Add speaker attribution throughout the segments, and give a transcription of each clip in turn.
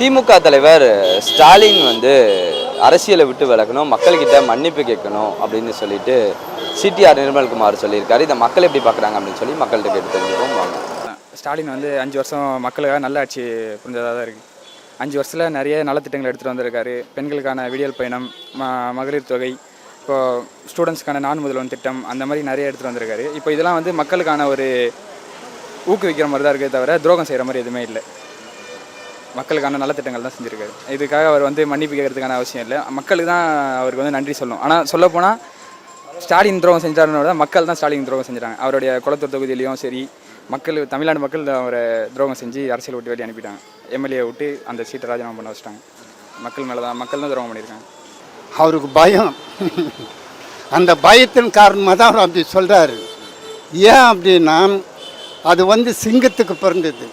Speaker 1: திமுக தலைவர் ஸ்டாலின் வந்து அரசியலை விட்டு விலகணும், மக்கள்கிட்ட மன்னிப்பு கேட்கணும் அப்படின்னு சொல்லிட்டு சிடிஆர் நிர்மல்குமார் சொல்லியிருக்காரு. இதை மக்கள் எப்படி பார்க்குறாங்க அப்படின்னு சொல்லி மக்கள்கிட்ட கேட்டு தெரிஞ்சுப்போம் வாங்க.
Speaker 2: ஸ்டாலின் வந்து 5 வருஷம் மக்களுக்காக நல்ல ஆட்சி புரிஞ்சதாக தான் இருக்குது. 5 வருஷத்தில் நிறைய நலத்திட்டங்கள் எடுத்துகிட்டு வந்திருக்காரு. பெண்களுக்கான விடியல் பயணம், மகளிர் தொகை, இப்போது ஸ்டூடெண்ட்ஸ்க்கான நான் முதல்வன் திட்டம், அந்த மாதிரி நிறைய எடுத்துகிட்டு வந்திருக்காரு. இப்போ இதெல்லாம் வந்து மக்களுக்கான ஒரு ஊக்குவிக்கிற மாதிரி தான் இருக்கே தவிர துரோகம் செய்கிற மாதிரி எதுவுமே இல்லை. மக்களுக்கான நலத்திட்டங்கள் தான் செஞ்சுருக்காரு. இதுக்காக அவர் வந்து மன்னிப்பு கேட்கறதுக்கான அவசியம் இல்லை. மக்களுக்கு தான் அவருக்கு வந்து நன்றி சொல்லணும். ஆனால் சொல்லப்போனால் ஸ்டாலின் துரோகம் செஞ்சாருன்னு மக்கள் தான் ஸ்டாலின் துரோகம் செஞ்சுட்டாங்க. அவருடைய குளத்தூர் தொகுதியிலையும் சரி, தமிழ்நாடு மக்கள் அவரை துரோகம் செஞ்சு அரசியல் விட்டு வெளியே அனுப்பிட்டாங்க. எம்எல்ஏ விட்டு அந்த சீட்டை ராஜினாமா பண்ண வச்சுட்டாங்க. மக்கள் தான் துரோகம் பண்ணியிருக்காங்க.
Speaker 3: அவருக்கு பயம், அந்த பயத்தின் காரணமாக தான் அவர் அப்படி சொல்கிறாரு. ஏன் அப்படின்னா அது வந்து சிங்கத்துக்கு பிறந்தது.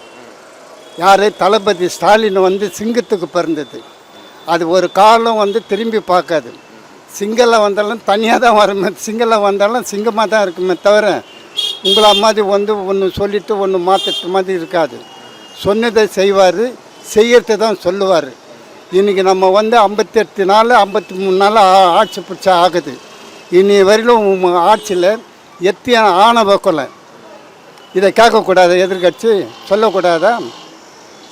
Speaker 3: யார்? தளபதி ஸ்டாலின் வந்து சிங்கத்துக்கு பிறந்தது. அது ஒரு காலம் வந்து திரும்பி பார்க்காது. சிங்கலில் வந்தாலும் தனியாக தான் வருமே, சிங்கலில் வந்தாலும் சிங்கமாக தான் இருக்குமே தவிர உங்களை மாதிரி வந்து ஒன்று சொல்லிவிட்டு ஒன்று மாற்றுற மாதிரி இருக்காது. சொன்னதை செய்வார், செய்யறது தான் சொல்லுவார். இன்றைக்கி நம்ம வந்து 58 நாள் 53 நாள் ஆட்சி பிடிச்சா ஆகுது. இனி வரையிலும் ஆட்சியில் எத்தியான ஆணவ கொலை, இதை கேட்கக்கூடாது, எதிர்கட்சி சொல்லக்கூடாதா?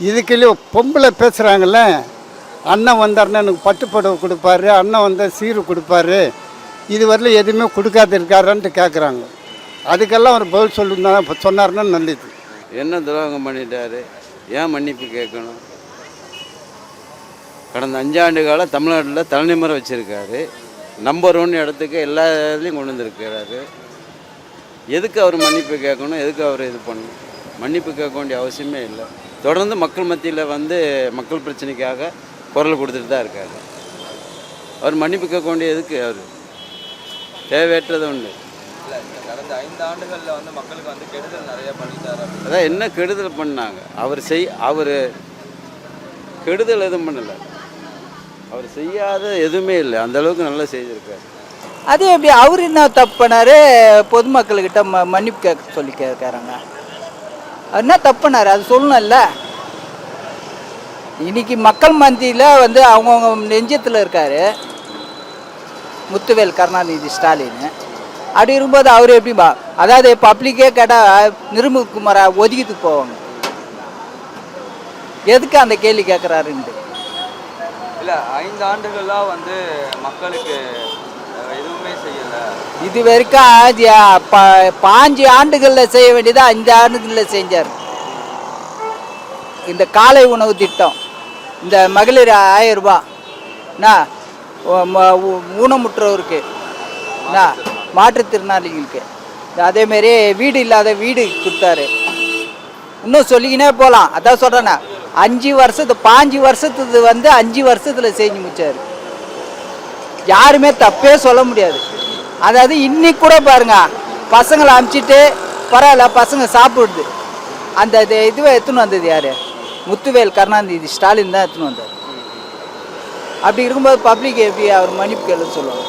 Speaker 3: இதுக்குள்ளே பொம்பளை பேசுகிறாங்கல்ல, அண்ணன் வந்தாருன்னா எனக்கு பட்டுப்புடவை கொடுப்பாரு, அண்ணன் வந்தால் சீரு கொடுப்பாரு, இது வரல எதுவுமே கொடுக்காது இருக்காருன்ட்டு கேட்குறாங்க. அதுக்கெல்லாம் அவர் பதில் சொன்னார்னா நல்லது.
Speaker 4: என்ன துரோகம் பண்ணிட்டாரு? ஏன் மன்னிப்பு கேட்கணும்? கடந்த 5 ஆண்டு காலம் தமிழ்நாட்டில் தலைநிமிர வச்சுருக்காரு. நம்பர் 1 இடத்துக்கு எல்லா இதுலேயும் கொண்டு வந்திருக்கிறாரு. எதுக்கு அவர் மன்னிப்பு கேட்கணும்? எதுக்கு அவர் இது பண்ணணும்? மன்னிப்பு கேட்க வேண்டிய அவசியமே இல்லை. தொடர்ந்து மக்கள் மத்தியில் வந்து மக்கள் பிரச்சனைக்காக குரல் கொடுத்துட்டு தான் இருக்காரு. அவர் மன்னிப்பு கேட்க வேண்டிய எதுக்கு? அவர் தேவையற்றது உண்டு.
Speaker 1: கடந்த 5 ஆண்டுகளில் வந்து மக்களுக்கு வந்து கெடுதல் நிறைய பண்ணிட்டாரு.
Speaker 4: அதான் என்ன கெடுதல் பண்ணாங்க? அவர் கெடுதல் எதுவும் பண்ணலை. அவர் செய்யாத எதுவுமே இல்லை. அந்தளவுக்கு நல்லா செய்திருக்காரு.
Speaker 5: அது எப்படி அவர் என்ன தப்பு பண்ணார்? பொதுமக்கள்கிட்ட மன்னிப்பு கேட்க சொல்லி கேட்குறாங்க. அவர் என்ன தப்பு பண்ணார்? அது சொல்லணும்ல. இன்னைக்கு மக்கள் மத்தியில் வந்து அவங்கவுங்க நெஞ்சத்தில் இருக்கார் முத்துவேல் கருணாநிதி ஸ்டாலின். அப்படி இருக்கும்போது அவர் எப்படிமா, அதாவது பப்ளிக்கே கேட்டால் நிர்மல்குமாரை ஒதுக்கிட்டு போவாங்க. எதுக்கு அந்த கேள்வி கேட்குறாருன்ட்டு
Speaker 1: இல்லை. 5 ஆண்டுகளாக வந்து மக்களுக்கு எதுவுமே செய்யலை.
Speaker 5: இது வரைக்கும் 5 ஆண்டுகளில் செய்ய வேண்டியதை 5 ஆண்டுகளில் செஞ்சார். இந்த காலை உணவு திட்டம், இந்த மகளிர் 1000 ரூபா ஊனமுற்றோருக்கு, மாற்றுத்திறனாளிகளுக்கு, அதேமாரி வீடு இல்லாத வீடு கொடுத்தாரு. இன்னும் சொல்லிக்கினே போகலாம். அதான் சொல்கிறேண்ணா, 5 வருஷத்துக்கு வந்து 5 வருஷத்தில் செஞ்சு முடிச்சார். யாருமே தப்பே சொல்ல முடியாது. அதாவது இன்னைக்கு கூட பாருங்க, பசங்களை அனுப்பிச்சிட்டு பரவாயில்ல பசங்க சாப்பிடுது. அந்த இதுவை எடுத்துன்னு வந்தது யார்? முத்துவேல் கருணாநிதி ஸ்டாலின் தான் எடுத்துன்னு வந்தார். அப்படி இருக்கும்போது பப்ளிக் எப்படி அவர் மன்னிப்பு கேளுன்னு சொல்லுவாங்க?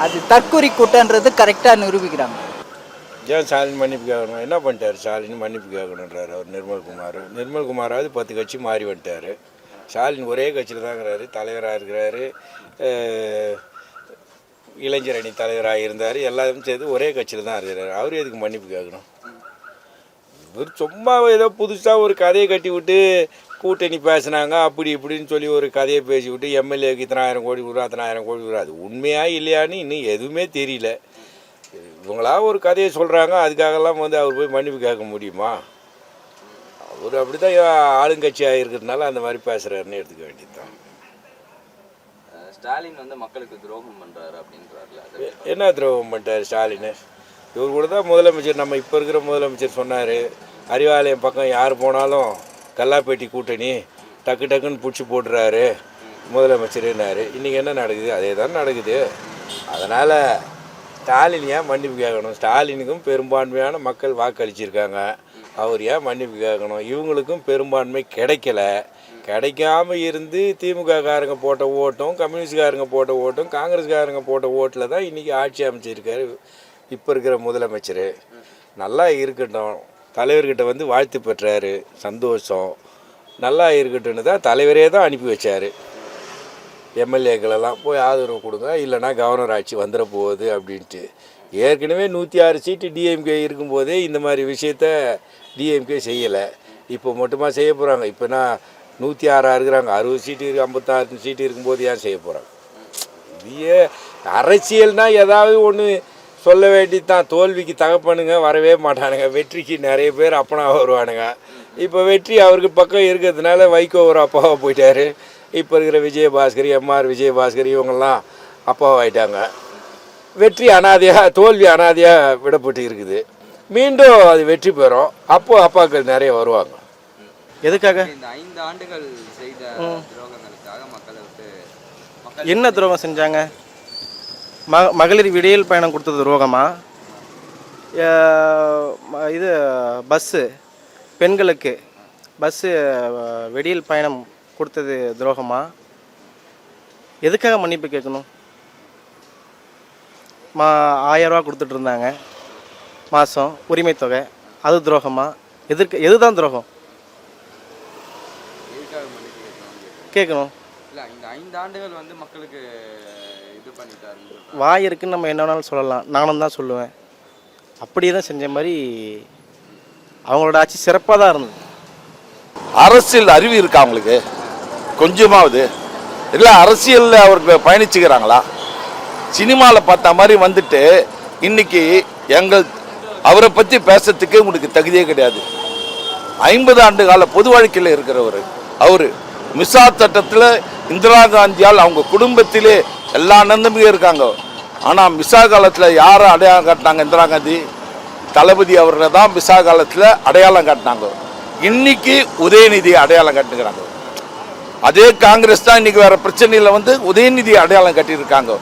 Speaker 5: அது தற்கொலை கூட்டன்றது கரெக்டாக நிரூபிக்கிறாங்க.
Speaker 6: ஏன் ஸ்டாலின் மன்னிப்பு கேட்கணும்? என்ன பண்ணிட்டார்? ஸ்டாலின் மன்னிப்பு கேட்கணுன்றார் அவர். நிர்மல்குமாராவது 10 கட்சி மாறி வந்துட்டார். ஸ்டாலின் ஒரே கட்சியில் தான் இருக்கிறாரு, தலைவராக இருக்கிறாரு, இளைஞர் அணி தலைவராக இருந்தார். எல்லாரும் சேர்த்து ஒரே கட்சியில் தான் இருக்கிறார். அவர் எதுக்கு மன்னிப்பு கேட்கணும்? இவர் சும்மா ஏதோ புதுசாக ஒரு கதையை கட்டி விட்டு கூட்டணி பேசினாங்க அப்படி இப்படின்னு சொல்லி ஒரு கதையை பேசி விட்டு எம்எல்ஏக்கு 1000 கோடி கொடுறா 1000 கோடி கொடுறா. அது உண்மையா இல்லையான்னு இன்னும் எதுவுமே தெரியல. இவங்களா ஒரு கதையை சொல்கிறாங்க, அதுக்காகலாம் வந்து அவர் போய் மன்னிப்பு கேட்க முடியுமா? அவர் அப்படி தான் ஆளுங்கட்சியாக இருக்கிறதுனால அந்த மாதிரி பேசுகிறாருன்னு எடுத்துக்க வேண்டியது தான்.
Speaker 1: ஸ்டாலின் வந்து மக்களுக்கு துரோகம் பண்ணுறாரு அப்படின்றாருல,
Speaker 6: என்ன துரோகம் பண்ணிட்டார் ஸ்டாலின்? இவர் கூட தான் முதலமைச்சர், நம்ம இப்போ இருக்கிற முதலமைச்சர் சொன்னார், அறிவாலயம் பக்கம் யார் போனாலும் கல்லாப்பேட்டி கூட்டணி டக்கு டக்குன்னு பிடிச்சி போட்டுறாரு முதலமைச்சர்னாரு. இன்றைக்கி என்ன நடக்குது? அதே தான் நடக்குது. அதனால் ஸ்டாலின் ஏன் மன்னிப்பு கேட்கணும்? ஸ்டாலினுக்கும் பெரும்பான்மையான மக்கள் வாக்களிச்சிருக்காங்க. அவர் ஏன் மன்னிப்பு கேட்கணும்? இவங்களுக்கும் பெரும்பான்மை கிடைக்காம இருந்து திமுக காரங்க போட்ட ஓட்டும், கம்யூனிஸ்ட்காரங்க போட்ட ஓட்டும், காங்கிரஸ்காரங்க போட்ட ஓட்டில் தான் இன்றைக்கி ஆட்சி அமைச்சிருக்காரு இப்போ இருக்கிற முதலமைச்சர். நல்லா இருக்கட்டும், தலைவர்கிட்ட வந்து வாழ்த்து பெற்றார், சந்தோஷம். நல்லா இருக்கட்டும்னு தான் தலைவரே தான் அனுப்பி வச்சார். எம்எல்ஏக்களெல்லாம் போய் ஆதரவு கொடுங்க, இல்லைனா கவர்னர் ஆட்சி வந்துட போகுது அப்படின்ட்டு. ஏற்கனவே 106 சீட்டு டிஎம்கே இருக்கும்போதே இந்த மாதிரி விஷயத்த டிஎம்கே செய்யலை. இப்போ மட்டுமா செய்ய போகிறாங்க? இப்போனா 106 இருக்கிறாங்க, 60 சீட்டு இருக்குது, 56 சீட்டு இருக்கும்போது ஏன் செய்ய போகிறாங்க? இது அரசியல்னால் ஏதாவது ஒன்று சொல்ல வேண்டியதான். தோல்விக்கு தகப்பனுங்க வரவே மாட்டானுங்க, வெற்றிக்கு நிறைய பேர் அப்பனாக வருவானுங்க. இப்போ வெற்றி அவருக்கு பக்கம் இருக்கிறதுனால வைகோ ஒரு அப்பாவாக போயிட்டார். இப்போ இருக்கிற விஜயபாஸ்கர், எம்ஆர் விஜயபாஸ்கர் இவங்கெல்லாம் அப்பாவாயிட்டாங்க. வெற்றி அனாதையாக, தோல்வி அனாதையாக விடப்பட்டு இருக்குது. மீண்டும் அது வெற்றி பெறும். அப்போது அப்பாக்கள் நிறைய வருவாங்க.
Speaker 7: எதுக்காக?
Speaker 1: இந்த 5 ஆண்டுகள் செய்த துரோகங்களுக்காக மக்களை விட்டு
Speaker 7: என்ன துரோகம் செஞ்சாங்க? மகளிர் விடியல் பயணம் கொடுத்தது துரோகமா? இது பஸ்ஸு பெண்களுக்கு பஸ்ஸு விடியல் பயணம் கொடுத்தது துரோகமா? எதுக்காக மன்னிப்பு கேட்கணும்? 1000 ரூபா கொடுத்துட்டு இருந்தாங்க மாதம் உரிமை தொகை, அது துரோகமா? எதுதான் துரோகம் கேட்கணும்?
Speaker 1: இல்லை, இந்த 5 ஆண்டுகள் வந்து மக்களுக்கு இது பண்ணிட்டாரு.
Speaker 7: வாய் இருக்குன்னு நம்ம என்ன வேணாலும் சொல்லலாம், நானும் தான் சொல்லுவேன். அப்படியே தான் செஞ்ச மாதிரி அவங்களோட ஆட்சி சிறப்பாக தான் இருந்தது.
Speaker 8: அரசியல் அறிவு இருக்கா அவங்களுக்கு கொஞ்சமாவது? இல்லை அரசியலில் அவருக்கு பயணிச்சுக்கிறாங்களா? சினிமாவில் பார்த்த மாதிரி வந்துட்டு இன்னைக்கு அவரை பற்றி பேசுறதுக்கு உங்களுக்கு தகுதியே கிடையாது. 50 ஆண்டு கால பொது வாழ்க்கையில் இருக்கிறவர் அவர். மிசா சட்டத்தில் இந்திரா காந்தியால் அவங்க குடும்பத்திலே எல்லா நன்மையும் இருக்காங்க. ஆனால் மிசா காலத்தில் யாரை அடையாளம் காட்டினாங்க? இந்திரா காந்தி தளபதி அவரை தான் மிசா காலத்தில் அடையாளம் காட்டினாங்க. இன்னைக்கு உதயநிதி அடையாளம் காட்டுகிறாங்க. அதே காங்கிரஸ் தான் இன்னைக்கு வேற பிரச்சனையில் வந்து உதயநிதி அடையாளம் கட்டியிருக்காங்க.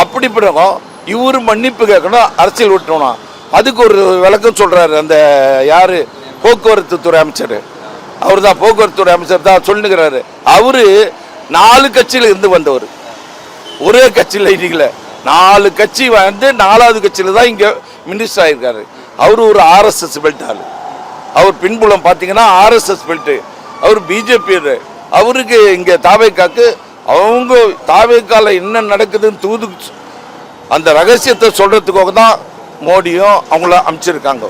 Speaker 8: அப்படிப்பட்டவங்க இவரு மன்னிப்பு கேட்கணும், அரசியல் விட்டணும். அதுக்கு ஒரு விளக்கம் சொல்றாரு அந்த யாரு போக்குவரத்து துறை அமைச்சர். அவர் தான் போக்குவரத்து துறை அமைச்சர் தான் சொல்லுகிறாரு. அவரு 4 கட்சியில இருந்து வந்தவர், ஒரே கட்சியில் இன்னைக்கு 4 கட்சி வந்து 4வது கட்சியில தான் இங்க மினிஸ்டர் ஆயிருக்காரு. அவரு ஒரு ஆர்எஸ்எஸ் பெல்ட் ஆளு. அவர் பின்புலம் பார்த்தீங்கன்னா ஆர்எஸ்எஸ் பெல்ட். அவர் பிஜேபி. அவருக்கு இங்க தாவேக்காக்கு அவங்க தாவேக்கால என்ன நடக்குதுன்னு தூது அந்த ரகசியத்தை சொல்றதுக்காக தான் மோடியும் அவங்கள அமைச்சிருக்காங்க.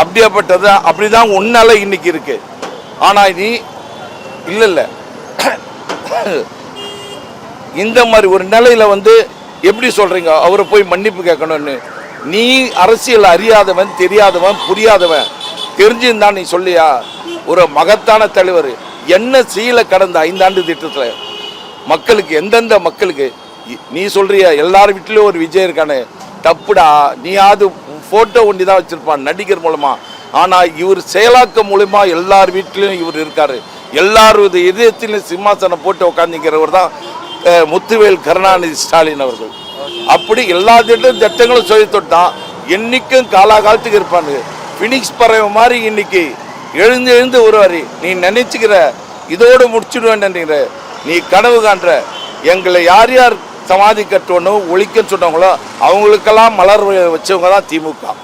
Speaker 8: அப்படியாப்பட்டது அப்படிதான் உன்னால இன்னைக்கு இருக்கு. ஆனா நீ இல்லை இந்த மாதிரி ஒரு நிலையில வந்து எப்படி சொல்றீங்க அவரை போய் மன்னிப்பு கேட்கணும்னு? நீ அரசியல் அறியாதவன், தெரியாதவன், புரியாதவன். தெரிஞ்சிருந்தான் நீ சொல்லியா? ஒரு மகத்தான தலைவர் என்ன செய்யல கடந்த 5 ஆண்டு திட்டத்துல மக்களுக்கு, எந்தெந்த மக்களுக்கு? நீ சொல்றிய எல்லார் வீட்டிலும் ஒரு விஜய் இருக்கானு, தப்புடா. நீயாவது போட்டோ ஒண்டி தான் வச்சிருப்பான் நடிகர் மூலமா. ஆனா இவர் செயலாக்கம் மூலமா எல்லார் வீட்டிலும் இவர் இருக்காரு. எல்லாரும் இதயத்திலும் சிம்மாசனம் போட்டு உட்காந்துக்கிறவர் தான் முத்துவேல் கருணாநிதி ஸ்டாலின் அவர்கள். அப்படி எல்லா திட்டங்களும் சொல்லி தொட்டான். என்னைக்கும் காலாகாலத்துக்கு இருப்பானு. பினிக்ஸ் பறவை மாதிரி இன்னைக்கு எழுந்து வருவாரு. நீ நினைச்சுக்கிற இதோடு முடிச்சுடுவேன் நினைக்கிற, நீ கனவு காண்ற. எங்களை யார் யார் சமாதி கட்டணும் ஒழிக்கன்னு சொன்னவங்களோ அவங்களுக்கெல்லாம் மலர் வச்சவங்க தான் திமுக.